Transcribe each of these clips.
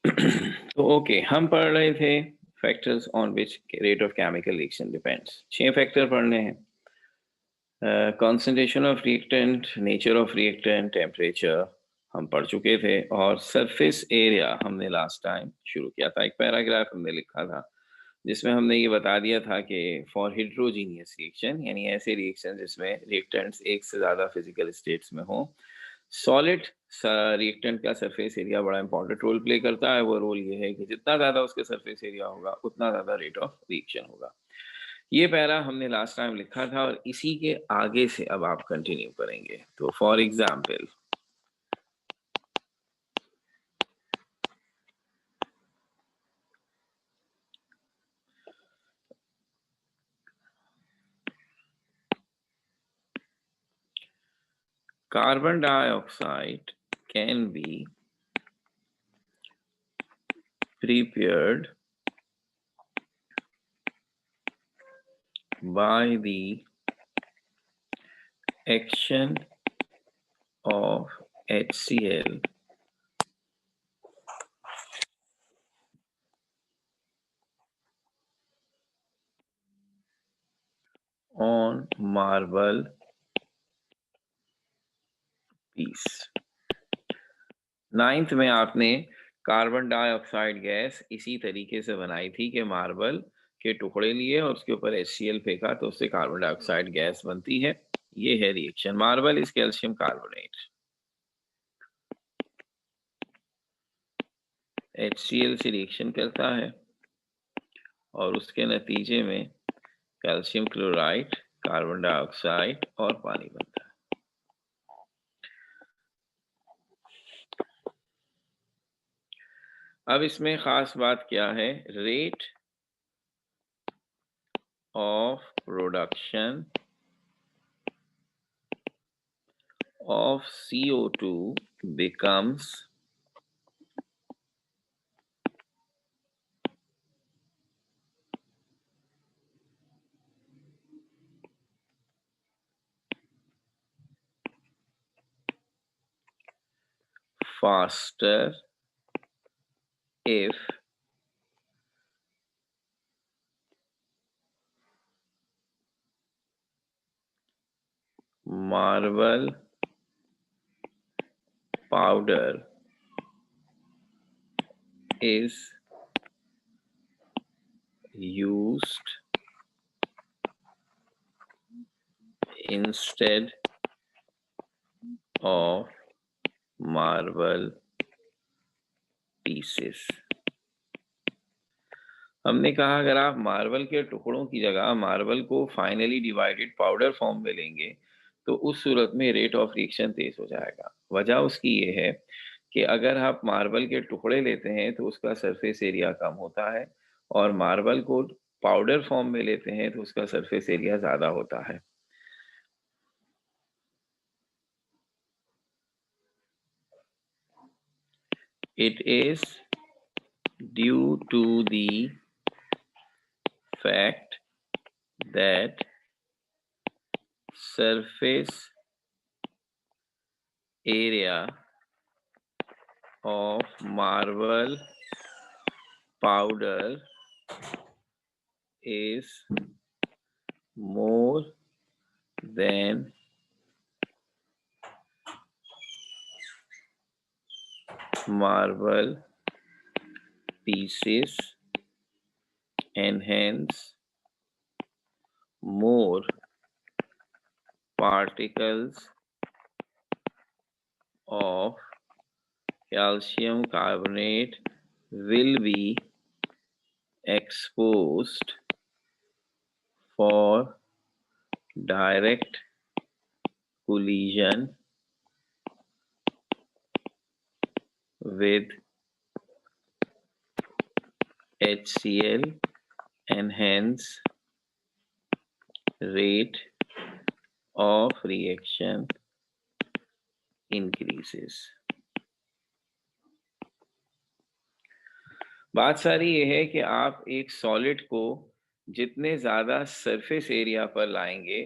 तो ओके, हम पढ़ रहे थे factors on which rate of chemical reaction depends. 6 factor पढ़ने हैं। Concentration of reactant, nature of reactant, temperature हम पढ़ चुके थे, और सरफेस एरिया हमने लास्ट टाइम शुरू किया था। एक पैराग्राफ हमने लिखा था जिसमें हमने ये बता दिया था कि फॉर हिट्रोजीनियस रिएक्शन, यानी ऐसे रिएक्शन जिसमें रिएक्टेंट्स एक से ज़्यादा फिजिकल स्टेट्स में हो, सॉलिड रिएक्टेंट का सरफेस एरिया बड़ा इंपॉर्टेंट रोल प्ले करता है। वो रोल ये है कि जितना ज़्यादा उसके सरफेस एरिया होगा उतना ज़्यादा रेट ऑफ रिएक्शन होगा। ये पैरा हमने लास्ट टाइम लिखा था और इसी के आगे से अब आप कंटिन्यू करेंगे। तो for example, carbon dioxide can be prepared by the action of HCl on marble piece। 9th में आपने कार्बन डाइऑक्साइड गैस इसी तरीके से बनाई थी कि मार्बल के टुकड़े लिए और उसके ऊपर HCl फेंका तो उससे कार्बन डाइऑक्साइड गैस बनती है। ये है reaction. Marble is calcium carbonate, HCl से रिएक्शन करता है और उसके नतीजे में कैल्शियम क्लोराइड, कार्बन डाइऑक्साइड और पानी बनता है। अब इसमें खास बात क्या है? Rate of production of CO2 becomes faster if marble powder is used instead of marble pieces। हमने कहा अगर आप मार्बल के टुकड़ों की जगह मार्बल को फाइनली डिवाइडेड पाउडर फॉर्म में लेंगे तो उस सूरत में रेट ऑफ रिएक्शन तेज हो जाएगा। वजह उसकी ये है कि अगर आप मार्बल के टुकड़े लेते हैं तो उसका सरफेस एरिया कम होता है, और मार्बल को पाउडर फॉर्म में लेते हैं तो उसका सरफेस एरिया ज़्यादा होता है। It is due to the fact that surface area of marble powder is more than marble pieces, and hence more particles of calcium carbonate will be exposed for direct collision with HCl, and hence rate of reaction increases। बात सारी ये है कि आप एक solid को जितने ज़्यादा सरफेस एरिया पर लाएंगे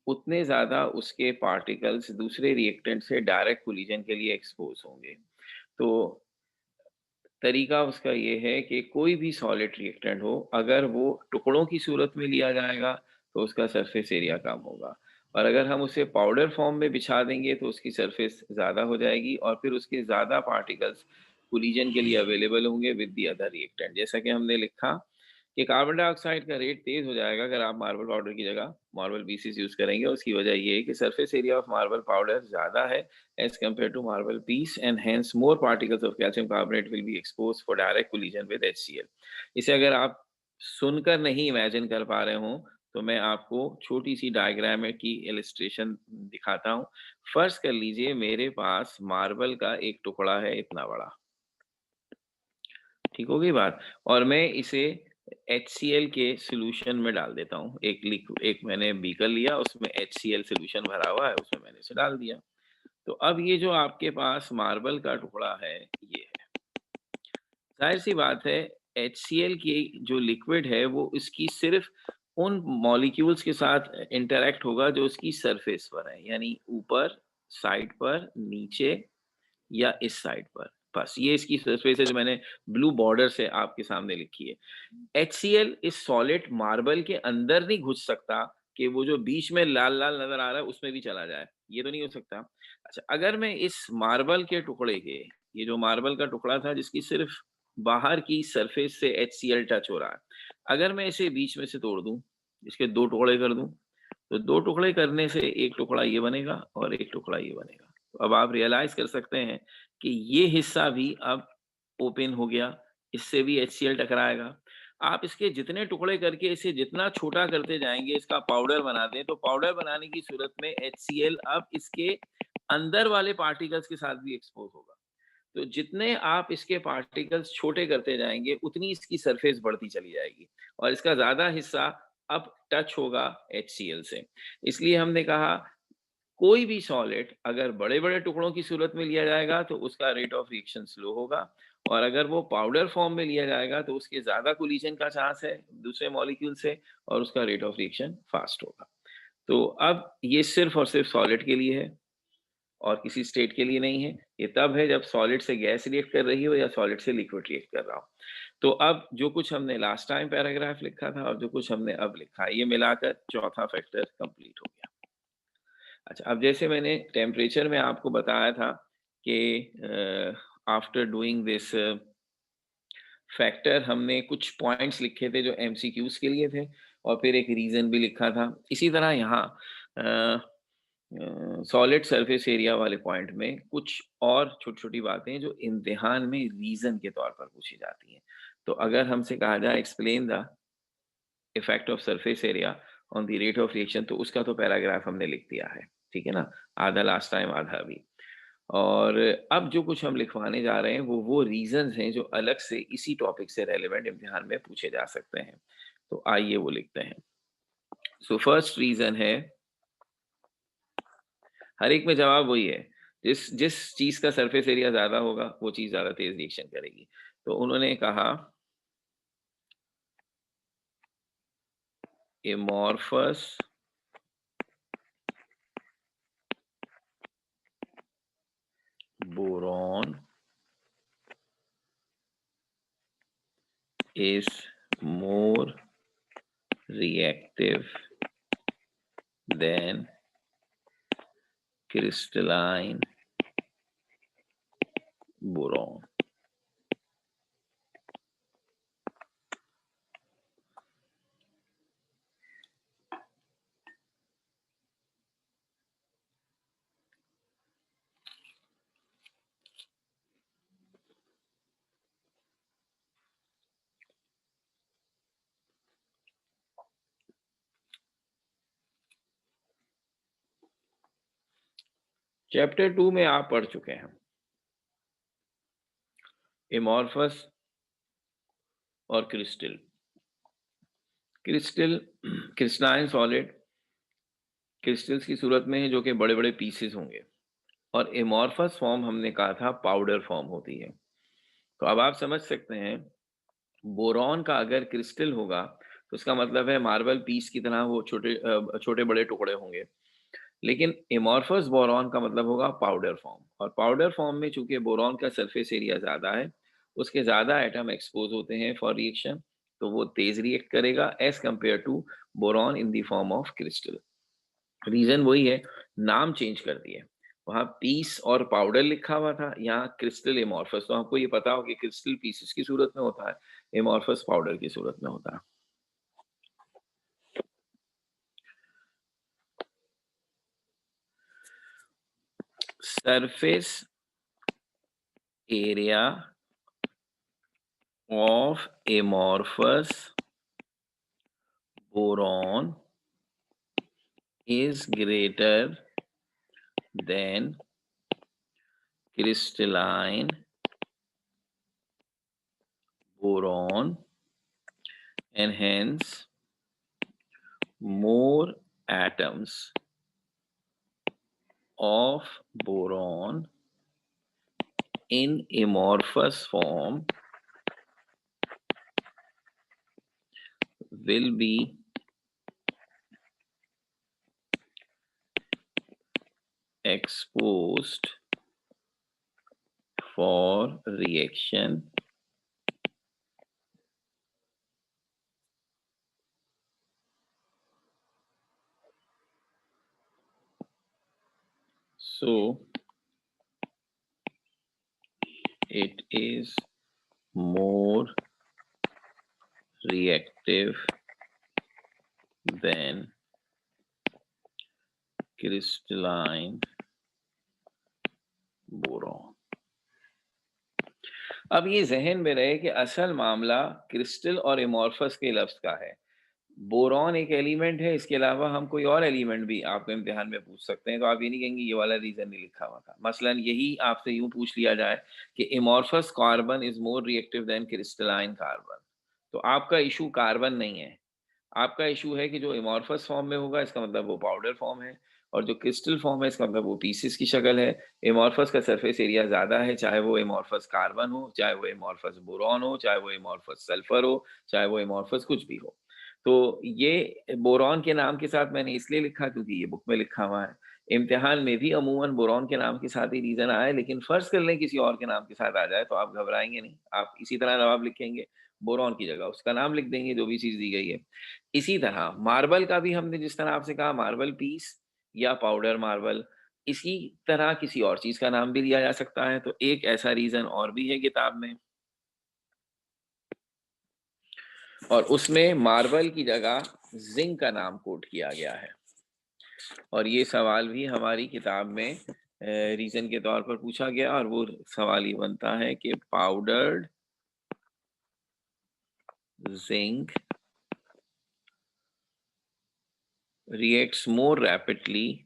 उतने ज़्यादा उसके पार्टिकल्स दूसरे रिएक्टेंट से डायरेक्ट कोलिजन के लिए एक्सपोज होंगे। तो तरीका उसका ये है कि कोई भी सॉलिड रिएक्टेंट हो, अगर वो टुकड़ों की सूरत में लिया जाएगा, तो उसका सरफेस एरिया कम होगा और अगर हम उसे पाउडर फॉर्म में बिछा देंगे, तो उसकी सरफेस ज़्यादा हो जाएगी और फिर उसके ज़्यादा पार्टिकल्स कोलिजन के लिए अवेलेबल होंगे विद द अदर रिएक्टेंट। जैसा कि हमने लिखा कि कार्बन डाइऑक्साइड का रेट तेज़ हो जाएगा अगर आप मार्बल पाउडर की जगह मार्बल पीसेस यूज़ करेंगे। उसकी वजह ये है कि surface area of marble powder ज़्यादा है as compared to marble piece and hence more particles of calcium carbonate will be exposed for direct collision with HCl। इसे अगर आप सुनकर नहीं इमेजिन कर पा रहे हो, तो मैं आपको छोटी-सी डायग्राम की इलस्ट्रेशन दिखाता हूँ। फर्ज़ कर लीजिए मेरे पास मार्बल का एक टुकड़ा है इतना बड़ा, ठीक हो गई बात? और मैं इसे HCl के सॉल्यूशन में डाल देता हूँ। एक मैंने बीकर लिया, उसमें HCl सॉल्यूशन भरा हुआ है, उसमें मैंने इसे डाल दिया। तो अब ये जो आपके पास मार्बल का टुकड़ा है, ये है। ज़ाहिर-सी बात है HCl की जो लिक्विड है वो इसकी सिर्फ़ उन मॉलिक्यूल्स के साथ इंटरैक्ट होगा जो उसकी सरफेस पर है, यानी ऊपर, साइड पर, नीचे या इस साइड पर। बस ये इसकी सरफेस है जो मैंने ब्लू बॉर्डर से आपके सामने लिखी है। HCl इस सॉलिड मार्बल के अंदर नहीं घुस सकता कि वो जो बीच में लाल-लाल नज़र आ रहा है उसमें भी चला जाए, ये तो नहीं हो सकता। अच्छा, अगर मैं इस मार्बल के टुकड़े के ये जो मार्बल का टुकड़ा था जिसकी सिर्फ़ बाहर की सरफेस से HCl टच हो रहा है, अगर मैं इसे बीच में से तोड़ दूँ, इसके 2 टुकड़े कर दूँ, तो 2 टुकड़े करने से 1 टुकड़ा ये बनेगा और 1 टुकड़ा ये बनेगा। तो अब आप रियलाइज़ कर सकते हैं कि ये हिस्सा भी अब ओपन हो गया, इससे भी HCl टकराएगा। आप इसके जितने टुकड़े करके इसे जितना छोटा करते जाएँगे, इसका पाउडर बना दें, तो पाउडर बनाने की सूरत में HCl अब इसके अंदर वाले पार्टिकल्स के साथ भी एक्सपोज़ होगा। तो जितने आप इसके पार्टिकल्स छोटे करते जाएँगे, उतनी इसकी सरफेस बढ़ती चली जाएगी और इसका ज़्यादा हिस्सा अब टच होगा HCl से। इसलिए हमने कहा कोई भी सॉलिड अगर बड़े-बड़े टुकड़ों की सूरत में लिया जाएगा तो उसका रेट ऑफ रिएक्शन स्लो होगा और अगर वो पाउडर फॉर्म में लिया जाएगा तो उसके ज़्यादा कोलिजन का चांस है दूसरे मॉलिक्यूल से और उसका रेट ऑफ रिएक्शन फास्ट होगा। तो अब ये सिर्फ़ और सिर्फ़ सॉलिड के लिए है और किसी स्टेट के लिए नहीं है। ये तब है जब सॉलिड से गैस रिएक्ट कर रही हो या सॉलिड से लिक्विड रिएक्ट कर रहा हो। तो अब जो कुछ हमने लास्ट टाइम पैराग्राफ लिखा था और जो कुछ हमने अब लिखा है, ये मिलाकर चौथा फैक्टर कंप्लीट हो गया। अच्छा, अब जैसे मैंने टेम्परेचर में आपको बताया था कि आफ्टर डूइंग दिस फैक्टर हमने कुछ पॉइंट्स लिखे थे जो एमसीक्यूज़ के लिए थे और फिर एक रीज़न भी लिखा था। इसी तरह यहाँ सॉलिड सरफेस एरिया वाले पॉइंट में कुछ और छोटी-छोटी बातें जो इम्तिहान में रीज़न के तौर पर पूछी जाती हैं। तो अगर हमसे कहा जाए explain the effect of surface area on the rate of reaction तो उसका तो पैराग्राफ हमने लिख दिया है, ठीक है ना? आधा लास्ट टाइम, आधा अभी। और अब जो कुछ हम लिखवाने जा रहे हैं वो रीज़न्स हैं जो अलग से इसी टॉपिक से रेलेवेंट इम्तिहान में पूछे जा सकते हैं। तो आइए वो लिखते हैं। सो फर्स्ट रीज़न है, हर एक में जवाब वही है, जिस जिस चीज़ का सरफेस एरिया ज़्यादा होगा, वो चीज़ ज़्यादा तेज़ रिएक्शन करेगी। तो उन्होंने कहा amorphous boron is more reactive than crystalline boron। Chapter 2 में आप पढ़ चुके हैं एमॉर्फस और crystal. Crystal crystalline solid crystals की सूरत में है जो कि बड़े-बड़े पीसेस होंगे और एमॉर्फस फॉर्म हमने कहा था पाउडर फॉर्म होती है। तो अब आप समझ सकते हैं बोरॉन का अगर क्रिस्टल होगा तो उसका मतलब है मार्बल पीस की तरह वो छोटे-बड़े टुकड़े होंगे। लेकिन एमॉर्फस बोरॉन का मतलब होगा पाउडर फॉर्म और पाउडर फॉर्म में चूंकि बोरॉन का सरफेस एरिया ज़्यादा है, उसके ज़्यादा एटम एक्सपोज होते हैं फॉर रिएक्शन, तो वो तेज रिएक्ट करेगा as compared to boron in the form of crystal. Reason वही है, नाम चेंज कर दिए। वहां पीस और पाउडर लिखा हुआ था, यहाँ क्रिस्टल एमॉर्फस। तो आपको ये पता हो कि क्रिस्टल पीसेस की सूरत में होता है, एमॉर्फस पाउडर की सूरत में होता है। Surface area of amorphous boron is greater than crystalline boron, and hence more atoms of boron in amorphous form will be exposed for reaction. So it is more reactive than crystalline boron. अब ये जहन में रहे कि असल मामला crystal और amorphous के लफ्ज का है। बोरॉन एक एलिमेंट है, इसके अलावा हम कोई और एलिमेंट भी आपको इम्तिहान में पूछ सकते हैं, तो आप ये नहीं कहेंगे ये वाला रीजन नहीं लिखा हुआ था। मसलन यही आपसे यूं पूछ लिया जाए कि amorphous carbon is more reactive than crystalline carbon, तो आपका इशू कार्बन नहीं है, आपका इशू है कि जो एमॉर्फस फॉर्म में होगा इसका मतलब वो पाउडर फॉर्म है, और जो क्रिस्टल फॉर्म है इसका मतलब वो पीसेस की शक्ल है। एमॉर्फस का सरफेस एरिया ज़्यादा है, चाहे वो एमॉर्फस कार्बन हो, चाहे वो एमॉर्फस बोरॉन हो, चाहे वो एमॉर्फस सल्फर हो, चाहे वो एमॉर्फस कुछ भी हो। तो ये बोरॉन के नाम के साथ मैंने इसलिए लिखा क्योंकि ये बुक में लिखा हुआ है। इम्तिहान में भी अमूमन बोरॉन के नाम के साथ ही रीज़न आया है, लेकिन फ़र्ज़ कर लें किसी और के नाम के साथ आ जाए तो आप घबराएँगे नहीं। आप इसी तरह जवाब लिखेंगे, बोरॉन की जगह उसका नाम लिख देंगे जो भी चीज़ दी गई है। इसी तरह मार्बल का भी हमने जिस तरह आपसे कहा मार्बल पीस या पाउडर मार्बल, इसी तरह किसी और चीज़ का नाम भी लिया जा सकता है। तो एक ऐसा रीज़न और भी है किताब में, और उसमें मार्बल की जगह जिंक का नाम कोट किया गया है। और ये सवाल भी हमारी किताब में रीजन के तौर पर पूछा गया, और वो सवाल ये बनता है कि powdered zinc reacts more rapidly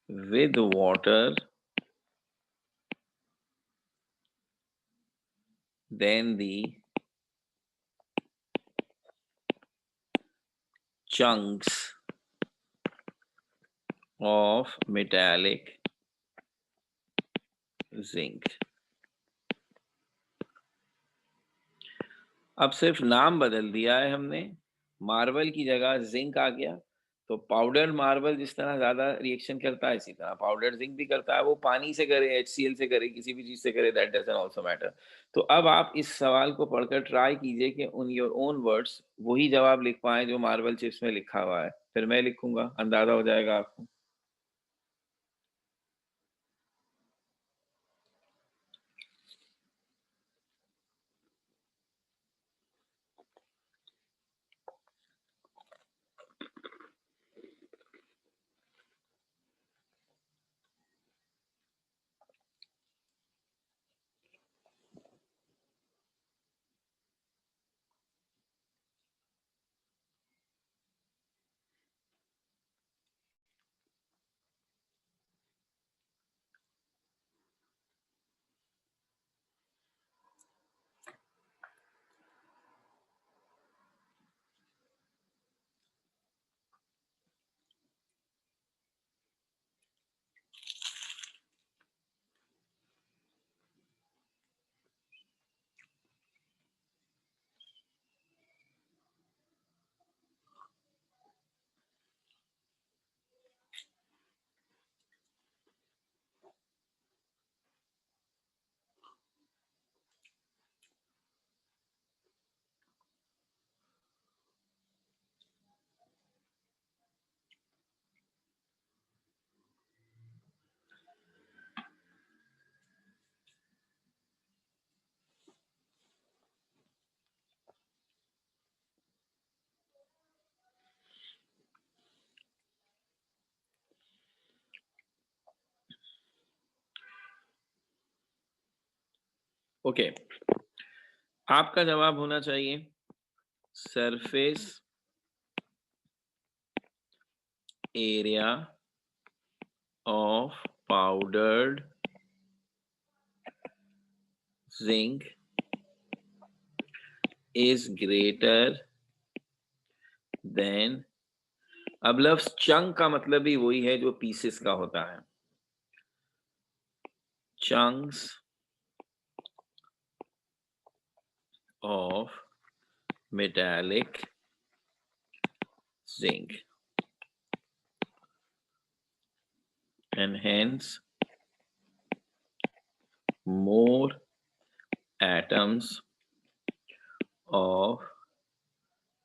with water than the chunks of metallic zinc। अब सिर्फ नाम बदल दिया है हमने, मार्बल की जगह जिंक आ गया। तो पाउडर मार्बल जिस तरह ज्यादा रिएक्शन करता है, इसी तरह पाउडर जिंक भी करता है। वो पानी से करे, HCl से करे, किसी भी चीज से करे, दैट डजंट आल्सो मैटर। तो अब आप इस सवाल को पढ़कर ट्राई कीजिए कि उन योर ओन वर्ड्स वही जवाब लिख पाए जो मार्बल चिप्स में लिखा हुआ है। फिर मैं लिखूंगा, अंदाजा हो जाएगा आपको। ओके, आपका जवाब होना चाहिए surface area of powdered zinc is greater than. अब लफ्ज चंक का मतलब भी वही है जो पीसेस का होता है। Chunks of metallic zinc and hence more atoms of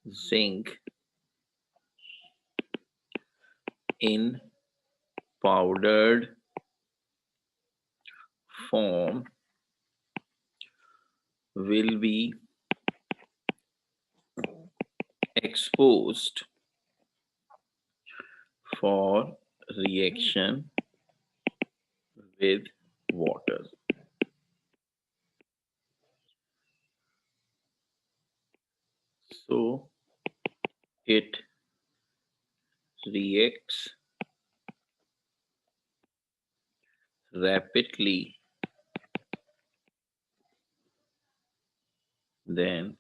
zinc in powdered form will be exposed for reaction with water. So it reacts rapidly than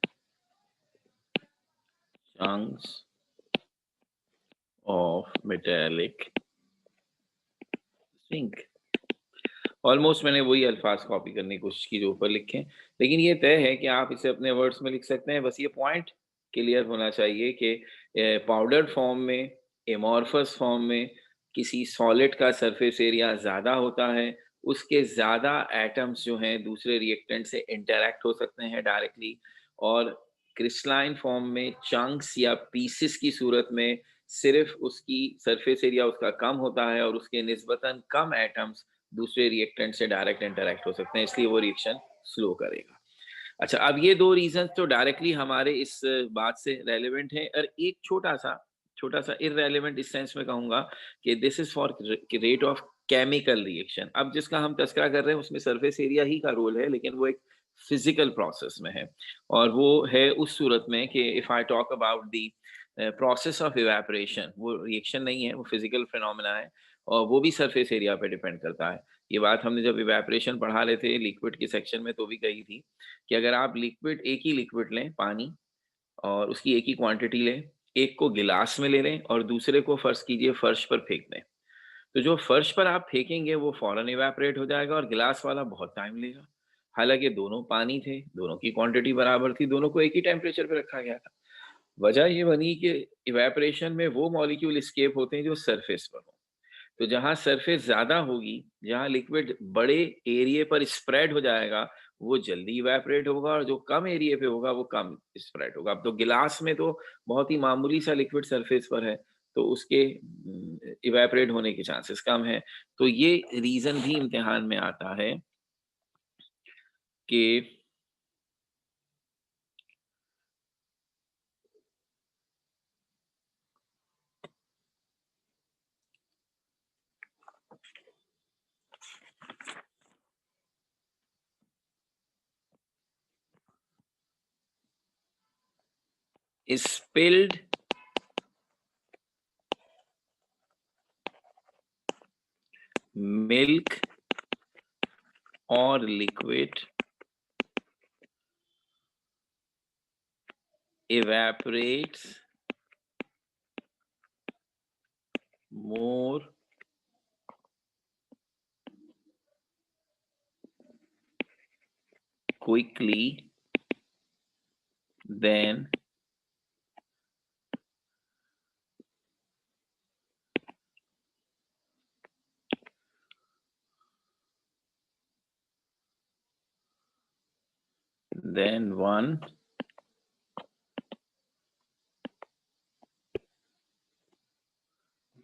chunks of metallic zinc. Almost मैंने वही अल्फाज copy करने की कोशिश की जो ऊपर लिखे, लेकिन ये तय है कि आप इसे अपने वर्ड्स में लिख सकते हैं। बस ये पॉइंट क्लियर होना चाहिए कि पाउडर फॉर्म में, एमॉर्फस फॉर्म में किसी सॉलिड का सरफेस एरिया ज़्यादा होता है, उसके ज़्यादा एटम्स जो हैं दूसरे रिएक्टेंट से इंटरैक्ट हो सकते हैं डायरेक्टली, और क्रिस्टलाइन फॉर्म में चंक्स या पीसेस की सूरत में सिर्फ उसकी सरफेस एरिया उसका कम होता है और उसके निस्बतन कम एटम्स दूसरे रिएक्टेंट से डायरेक्ट इंटरैक्ट हो सकते हैं, इसलिए वो रिएक्शन स्लो करेगा। अच्छा, अब ये दो रीजन तो डायरेक्टली हमारे इस बात से रेलिवेंट है, और एक छोटा सा इररेलेवेंट इस सेंस में कहूंगा कि this is for rate of chemical reaction. अब जिसका हम तस्करा कर रहे हैं उसमें सरफेस एरिया ही का रोल है, लेकिन वो एक फिजिकल प्रोसेस में है, और वो है उस सूरत में कि if I talk about the process of evaporation, वो रिएक्शन नहीं है, वो फिजिकल फिनोमेना है, और वो भी सरफेस एरिया पे डिपेंड करता है। ये बात हमने जब इवेपोरेशन पढ़ा रहे थे लिक्विड के सेक्शन में तो भी कही थी कि अगर आप लिक्विड, एक ही लिक्विड लें, पानी, और उसकी एक ही क्वांटिटी लें, एक को गिलास में ले लें और दूसरे को फर्ज कीजिए फर्श पर फेंक दें, तो जो फर्श पर आप फेंकेंगे वो फौरन इवेपोरेट हो जाएगा और गिलास वाला बहुत टाइम लेगा। हालांकि दोनों पानी थे, दोनों की क्वांटिटी बराबर थी, दोनों को एक ही टेम्परेचर पे रखा गया था। वजह ये बनी कि इवेपोरेशन में वो मॉलिक्यूल एस्केप होते हैं जो सरफेस पर हो। तो जहाँ सरफेस ज़्यादा होगी, जहाँ लिक्विड बड़े एरिया पर स्प्रेड हो जाएगा, वो जल्दी इवेपोरेट होगा, और जो कम एरिया पे होगा वो कम स्प्रेड होगा। अब तो गिलास में तो बहुत ही मामूली सा लिक्विड सरफेस पर है, तो उसके इवेपोरेट होने के चांसेस कम है। तो ये रीज़न भी इम्तिहान में आता है कि spilled milk or liquid evaporates more quickly than one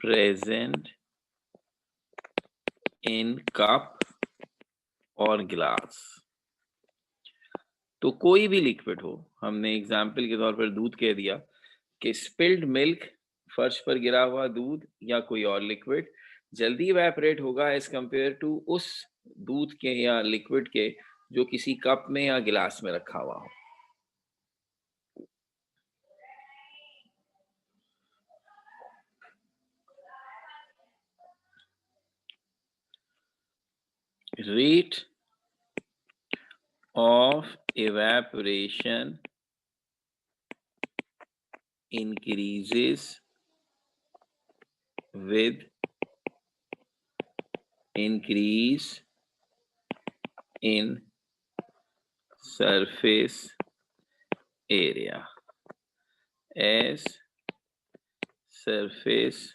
present in cup और गिलास। तो कोई भी लिक्विड हो, हमने एग्जाम्पल के तौर पर दूध कह दिया कि स्पिल्ड मिल्क, फर्श पर गिरा हुआ दूध या कोई और लिक्विड जल्दी इवेपोरेट होगा एज कंपेयर टू उस दूध के या लिक्विड के जो किसी कप में या गिलास में रखा हुआ हो। Rate of evaporation increases with increase in surface area. As surface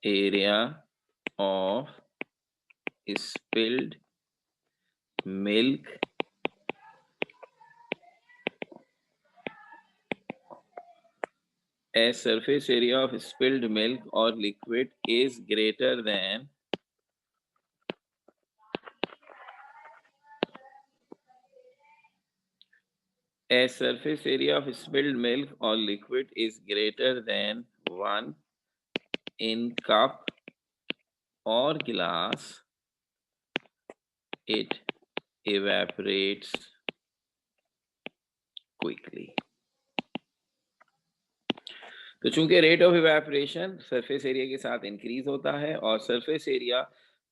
area of spilled milk as surface area of spilled milk or liquid is greater than as surface area of spilled milk or liquid is greater than 1 in cup or glass, it evaporates quickly. तो चूंकि rate of evaporation surface area के साथ increase होता है और surface area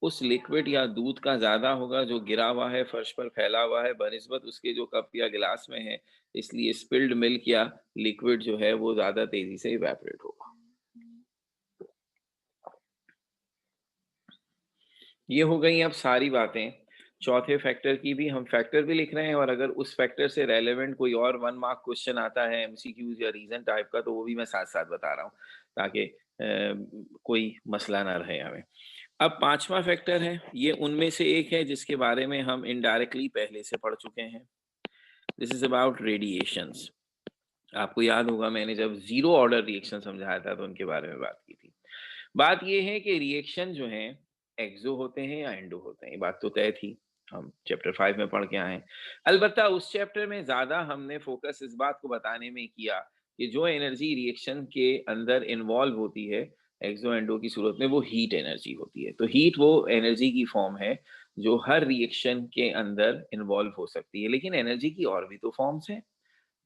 उस liquid या दूध का ज्यादा होगा जो गिरा हुआ है, फर्श पर फैला हुआ है, बनिस्बत उसके जो कप या गिलास में है, इसलिए स्पिल्ड मिल्क या लिक्विड जो है वो ज्यादा तेजी से इवेपोरेट होगा। ये हो गई अब सारी बातें। चौथे फैक्टर की भी हम फैक्टर भी लिख रहे हैं और अगर उस फैक्टर से रेलेवेंट कोई और 1 मार्क क्वेश्चन आता है एमसीक्यूज या रीजन टाइप का, तो वो भी मैं साथ साथ बता रहा हूँ ताकि कोई मसला ना रहे हमें। अब पांचवा फैक्टर है, ये उनमें से एक है जिसके बारे में हम इनडायरेक्टली पहले से पढ़ चुके हैं। This is about radiations. आपको याद होगा मैंने जब जीरो ऑर्डर रिएक्शन समझाया था तो उनके बारे में बात की थी। बात ये है कि रिएक्शन जो है एक्सो होते हैं या एंडो होते हैं, ये बात तो तय थी, हम चैप्टर 5 में पढ़ के आए हैं। अलबत्ता उस चैप्टर में ज्यादा हमने फोकस इस बात को बताने में किया कि जो एनर्जी रिएक्शन के अंदर इन्वॉल्व होती है एक्सो एंडो की सूरत में, वो हीट एनर्जी होती है। तो हीट वो एनर्जी की फॉर्म है जो हर रिएक्शन के अंदर इन्वॉल्व हो सकती है, लेकिन एनर्जी की और भी तो फॉर्म्स हैं,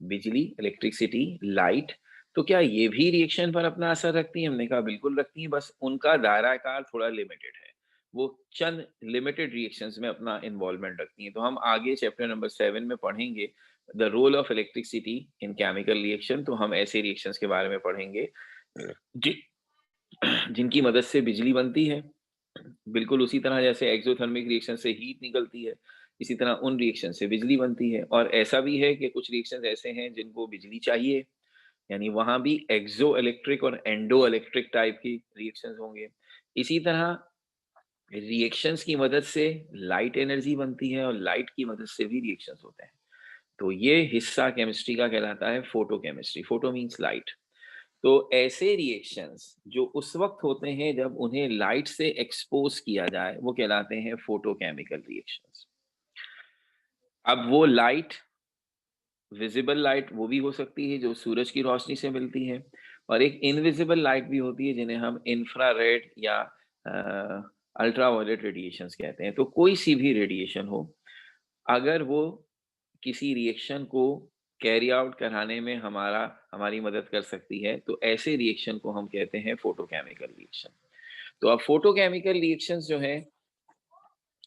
बिजली, इलेक्ट्रिसिटी, लाइट। तो क्या ये भी रिएक्शन पर अपना असर रखती हैं? हमने कहा बिल्कुल रखती हैं, बस उनका दायराकार थोड़ा लिमिटेड है। वो चंद लिमिटेड रिएक्शंस में अपना इन्वॉल्वमेंट रखती हैं। तो हम आगे चैप्टर नंबर 7 में पढ़ेंगे the role of electricity in chemical reaction. तो हम ऐसे रिएक्शंस के बारे में पढ़ेंगे जि, जिनकी मदद से बिजली बनती है। बिल्कुल उसी तरह जैसे एक्सोथर्मिक रिएक्शन से हीट निकलती है, इसी तरह उन रिएक्शन से बिजली बनती है। और ऐसा भी है कि कुछ रिएक्शन ऐसे हैं जिनको बिजली चाहिए, यानी वहां भी एक्सो इलेक्ट्रिक और एंडो इलेक्ट्रिक टाइप की रिएक्शंस होंगे। इसी तरह रिएक्शंस की मदद से लाइट एनर्जी बनती है और लाइट की मदद से भी रिएक्शंस होते हैं। तो ये हिस्सा केमिस्ट्री का कहलाता है फोटोकेमिस्ट्री। Photo means light. तो ऐसे रिएक्शंस जो उस वक्त होते हैं जब उन्हें लाइट से एक्सपोज किया जाए वो कहलाते हैं फोटोकेमिकल रिएक्शंस। अब वो लाइट, विजिबल लाइट वो भी हो सकती है जो सूरज की रोशनी से मिलती है, और एक इनविजिबल लाइट भी होती है जिन्हें हम इंफ्रारेड या अल्ट्रावायलेट रेडिएशंस कहते हैं। तो कोई सी भी रेडिएशन हो, अगर वो किसी रिएक्शन को कैरी आउट कराने में हमारी मदद कर सकती है, तो ऐसे रिएक्शन को हम कहते हैं फोटोकेमिकल रिएक्शन। तो अब फोटोकेमिकल रिएक्शंस जो हैं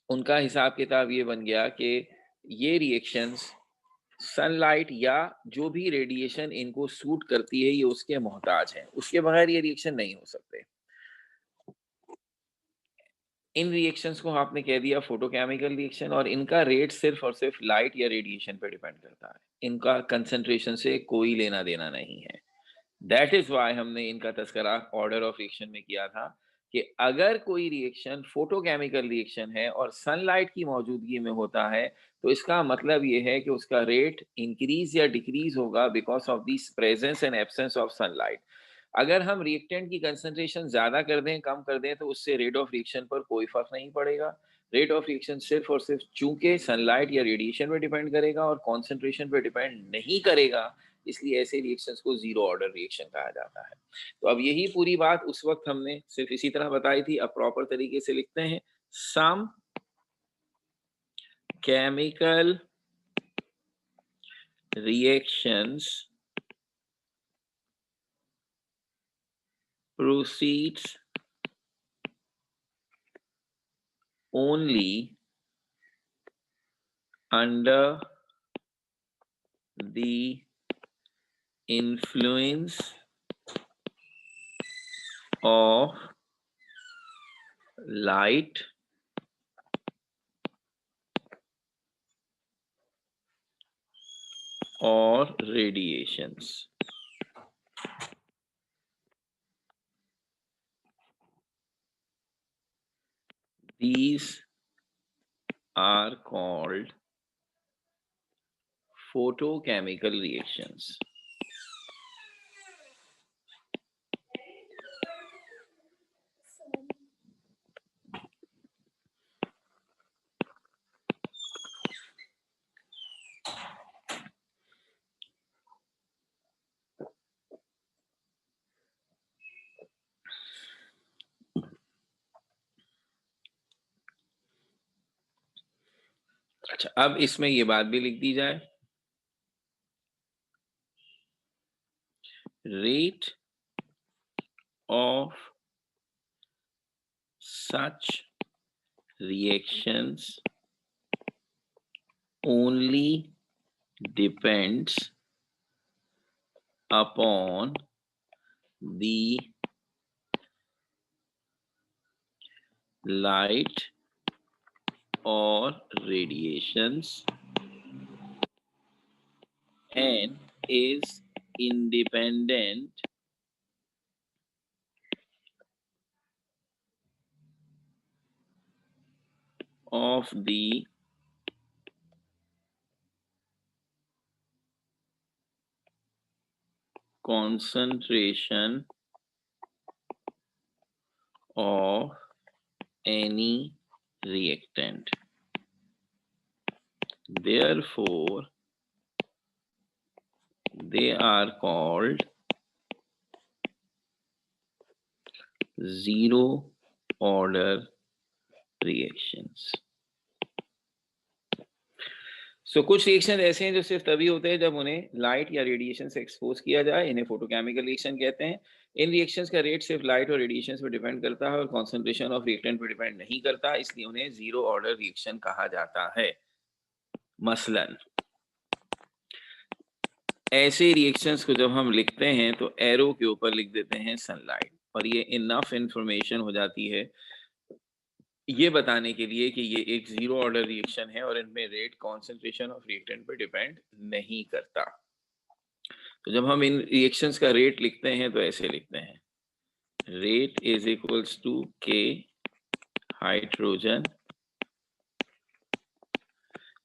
उनका हिसाब किताब ये बन गया कि ये रिएक्शंस सनलाइट या जो भी रेडिएशन इनको सूट करती है ये उसके मोहताज हैं, उसके बगैर ये रिएक्शन नहीं हो सकते। इन रिएक्शंस को आपने कह दिया फोटोकेमिकल रिएक्शन, और इनका रेट सिर्फ और सिर्फ लाइट या रेडिएशन पे डिपेंड करता है, इनका कंसंट्रेशन से कोई लेना देना नहीं है। दैट इज वाई हमने इनका तस्करा ऑर्डर ऑफ रिएक्शन में किया था कि अगर कोई रिएक्शन फोटोकेमिकल रिएक्शन है और सनलाइट की मौजूदगी में होता है, तो इसका मतलब ये है कि उसका रेट इंक्रीज या डिक्रीज होगा because of this presence and absence of sunlight. अगर हम रिएक्टेंट की कंसंट्रेशन ज्यादा कर दें, कम कर दें, तो उससे रेट ऑफ रिएक्शन पर कोई फर्क नहीं पड़ेगा। रेट ऑफ रिएक्शन सिर्फ और सिर्फ चूंकि सनलाइट या रेडिएशन पे डिपेंड करेगा और कॉन्सेंट्रेशन पे डिपेंड नहीं करेगा, इसलिए ऐसे रिएक्शंस को जीरो ऑर्डर रिएक्शन कहा जाता है। तो अब यही पूरी बात उस वक्त हमने सिर्फ इसी तरह बताई थी, अब प्रॉपर तरीके से लिखते हैं। सम chemical reactions proceeds only under the influence of light or radiations. These are called photochemical reactions. अच्छा, अब इसमें ये बात भी लिख दी जाए, rate of such reactions only depends upon the light or radiations and is independent of the concentration of any reactant. Therefore, they are called zero order reactions. सो कुछ reaction ऐसे हैं जो सिर्फ तभी होते हैं जब उन्हें लाइट या रेडिएशन से एक्सपोज किया जाए, इन्हें फोटोकेमिकल रिएक्शन कहते हैं। इन रिएक्शंस का रेट सिर्फ लाइट और रेडिएशन पर डिपेंड करता है और कॉन्सेंट्रेशन ऑफ रिएक्टेंट पर डिपेंड नहीं करता, इसलिए उन्हें जीरो ऑर्डर रिएक्शन कहा जाता है। मसलन ऐसे रिएक्शंस को जब हम लिखते हैं तो एरो के ऊपर लिख देते हैं सनलाइट, और ये इनफ इंफॉर्मेशन हो जाती है ये बताने के लिए कि ये एक जीरो ऑर्डर रिएक्शन है और इनमें रेट कॉन्सेंट्रेशन ऑफ रिएक्टेंट पर डिपेंड नहीं करता। तो जब हम इन रिएक्शंस का रेट लिखते हैं तो ऐसे लिखते हैं, रेट इज इक्वल्स टू के हाइड्रोजन,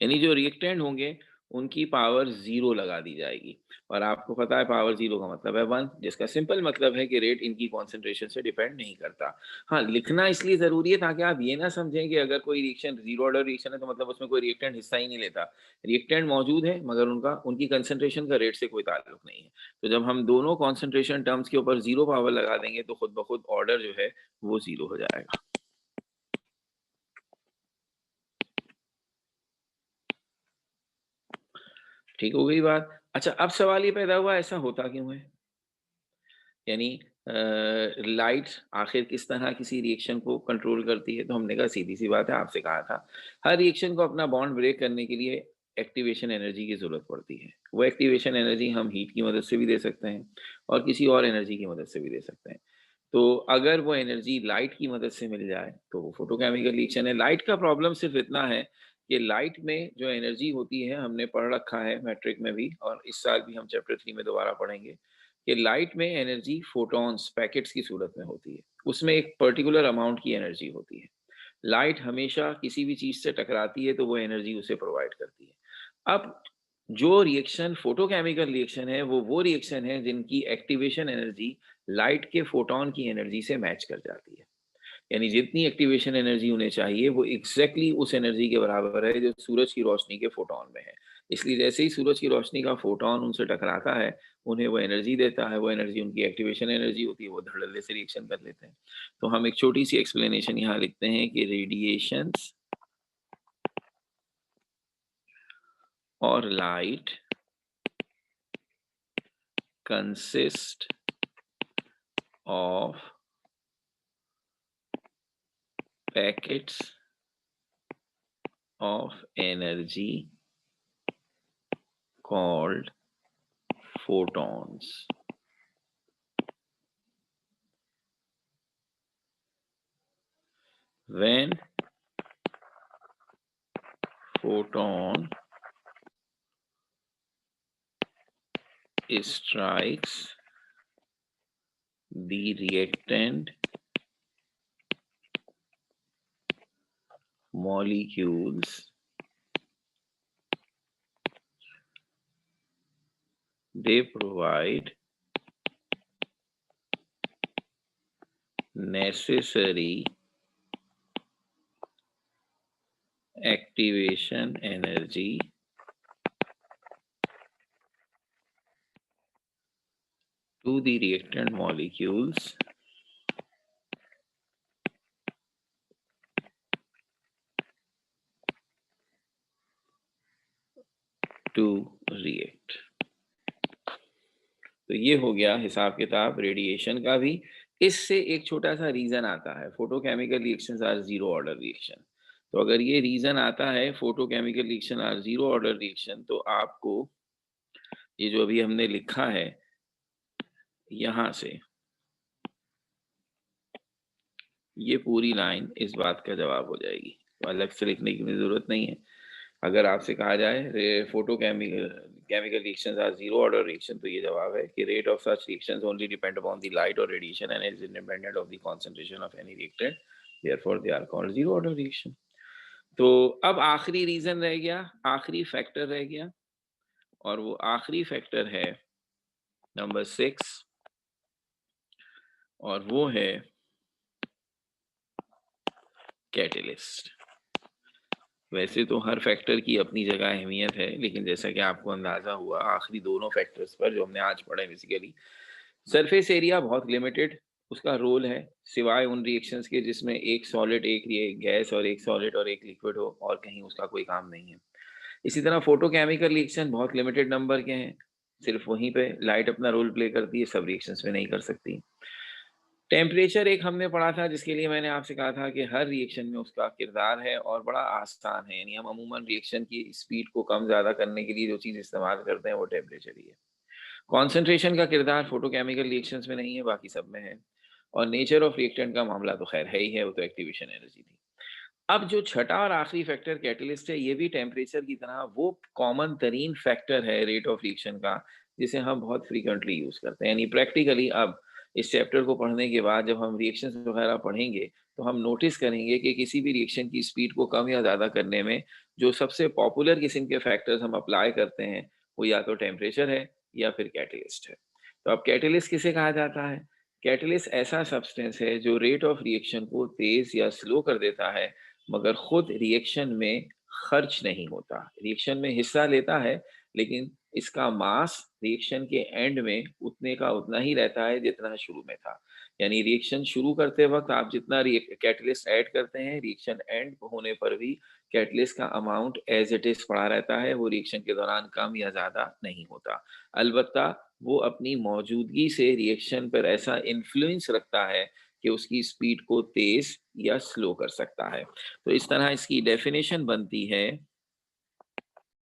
यानी जो रिएक्टेंट होंगे उनकी पावर 0 लगा दी जाएगी, और आपको पता है पावर 0 का मतलब है 1, जिसका सिंपल मतलब है कि रेट इनकी कॉन्सेंट्रेशन से डिपेंड नहीं करता। हाँ, लिखना इसलिए जरूरी है ताकि आप ये ना समझें कि अगर कोई रिएक्शन जीरो ऑर्डर रिएक्शन है तो मतलब उसमें कोई रिएक्टेंट हिस्सा ही नहीं लेता। रिएक्टेंट मौजूद है मगर उनकी कंसेंट्रेशन का रेट से कोई ताल्लुक नहीं है। तो जब हम दोनों कॉन्सेंट्रेशन टर्म्स के ऊपर 0 पावर लगा देंगे तो खुद ब खुद ऑर्डर जो है वो 0 हो जाएगा। ठीक हो गई बात। अच्छा, अब सवाल ये पैदा हुआ ऐसा होता क्यों है, यानी लाइट आखिर किस तरह किसी रिएक्शन को कंट्रोल करती है। तो हमने कहा सीधी सी बात है, आपसे कहा था हर रिएक्शन को अपना बॉन्ड ब्रेक करने के लिए एक्टिवेशन एनर्जी की जरूरत पड़ती है। वो एक्टिवेशन एनर्जी हम हीट की मदद से भी दे सकते हैं और किसी और एनर्जी की मदद से भी दे सकते हैं। तो अगर वो एनर्जी लाइट की मदद से मिल जाए तो वो फोटोकेमिकल रिएक्शन है। लाइट का प्रॉब्लम सिर्फ इतना है कि लाइट में जो एनर्जी होती है, हमने पढ़ रखा है मैट्रिक में भी और इस साल भी हम चैप्टर 3 में दोबारा पढ़ेंगे कि लाइट में एनर्जी फोटॉन्स पैकेट्स की सूरत में होती है, उसमें एक पर्टिकुलर अमाउंट की एनर्जी होती है। लाइट हमेशा किसी भी चीज से टकराती है तो वो एनर्जी उसे प्रोवाइड करती है। अब जो रिएक्शन फोटोकेमिकल रिएक्शन है वो रिएक्शन है जिनकी एक्टिवेशन एनर्जी लाइट के फोटोन की एनर्जी से मैच कर जाती है, यानी जितनी एक्टिवेशन एनर्जी उन्हें चाहिए वो एग्जैक्टली उस एनर्जी के बराबर है जो सूरज की रोशनी के फोटोन में है। इसलिए जैसे ही सूरज की रोशनी का फोटोन उनसे टकराता है उन्हें वो एनर्जी देता है, वो एनर्जी उनकी एक्टिवेशन एनर्जी होती है, वो धड़ल्ले से रिएक्शन कर लेते हैं। तो हम एक छोटी सी एक्सप्लेनेशन यहाँ लिखते हैं कि radiations or light consist of packets of energy called photons. When photon strikes the reactant molecules, they provide necessary activation energy to the reactant molecules to react. तो ये हो गया हिसाब किताब रेडिएशन का भी। इससे एक छोटा सा रीजन आता है, photochemical reactions are zero order reaction. तो अगर ये रीजन आता है photochemical reaction are zero order reaction, तो आपको ये जो अभी हमने लिखा है यहां से ये पूरी लाइन इस बात का जवाब हो जाएगी, तो अलग से लिखने की भी जरूरत नहीं है। अगर आपसे कहा जाए photochemical chemical reactions are zero order reaction, तो ये जवाब है कि rate of such reactions only depend upon the light और radiation and is independent of the concentration of any reactant, therefore they are called zero order reaction. तो अब आखिरी reason रह गया, आखिरी फैक्टर रह गया, और वो आखिरी फैक्टर है नंबर 6, और वो है कैटलिस्ट। वैसे तो हर फैक्टर की अपनी जगह अहमियत है, लेकिन जैसा कि आपको अंदाजा हुआ आखिरी दोनों फैक्टर्स पर जो हमने आज पढ़े, बेसिकली सरफेस एरिया बहुत लिमिटेड उसका रोल है, सिवाय उन रिएक्शंस के जिसमें एक सॉलिड, एक गैस, और एक सॉलिड और एक लिक्विड हो, और कहीं उसका कोई काम नहीं है। इसी तरह फोटोकेमिकल रिएक्शन बहुत लिमिटेड नंबर के हैं, सिर्फ वहीं पे लाइट अपना रोल प्ले करती है, सब रिएक्शंस में नहीं कर सकती। टेम्परेचर एक हमने पढ़ा था, जिसके लिए मैंने आपसे कहा था कि हर रिएक्शन में उसका किरदार है और बड़ा आसान है, यानी हम अमूमन रिएक्शन की स्पीड को कम ज़्यादा करने के लिए जो चीज़ इस्तेमाल करते हैं वो टेम्परेचर ही है। कॉन्सेंट्रेशन का किरदार फोटोकेमिकल रिएक्शंस में नहीं है, बाकी सब में है। और नेचर ऑफ रिएक्टेंट का मामला तो खैर है ही है, वो तो एक्टिवेशन एनर्जी थी। अब जो छठा और आखिरी फैक्टर कैटलिस्ट है, ये भी टेम्परेचर की तरह वो कॉमन तरीन फैक्टर है रेट ऑफ रिएक्शन का, जिसे हम बहुत फ्रीक्वेंटली यूज करते हैं। यानी प्रैक्टिकली अब इस चैप्टर को पढ़ने के बाद जब हम रिएक्शंस वगैरह पढ़ेंगे, तो हम नोटिस करेंगे कि किसी भी रिएक्शन की स्पीड को कम या ज़्यादा करने में जो सबसे पॉपुलर किस्म के फैक्टर्स हम अप्लाई करते हैं, वो या तो टेम्परेचर है या फिर कैटलिस्ट है। तो अब कैटलिस्ट किसे कहा जाता है? कैटलिस्ट ऐसा सब्सटेंस है जो रेट ऑफ रिएक्शन को तेज या स्लो कर देता है, मगर खुद रिएक्शन में खर्च नहीं होता। रिएक्शन में हिस्सा लेता है, लेकिन इसका मास रिएक्शन के एंड में उतने का उतना ही रहता है जितना शुरू में था। यानी रिएक्शन शुरू करते वक्त आप जितना कैटलिस्ट ऐड करते हैं, रिएक्शन एंड होने पर भी कैटलिस्ट का अमाउंट एज इट इज पड़ा रहता है, वो रिएक्शन के दौरान कम या ज़्यादा नहीं होता। अलबत्ता वो अपनी मौजूदगी से रिएक्शन पर ऐसा इन्फ्लुएंस रखता है कि उसकी स्पीड को तेज या स्लो कर सकता है। तो इस तरह इसकी डेफिनेशन बनती है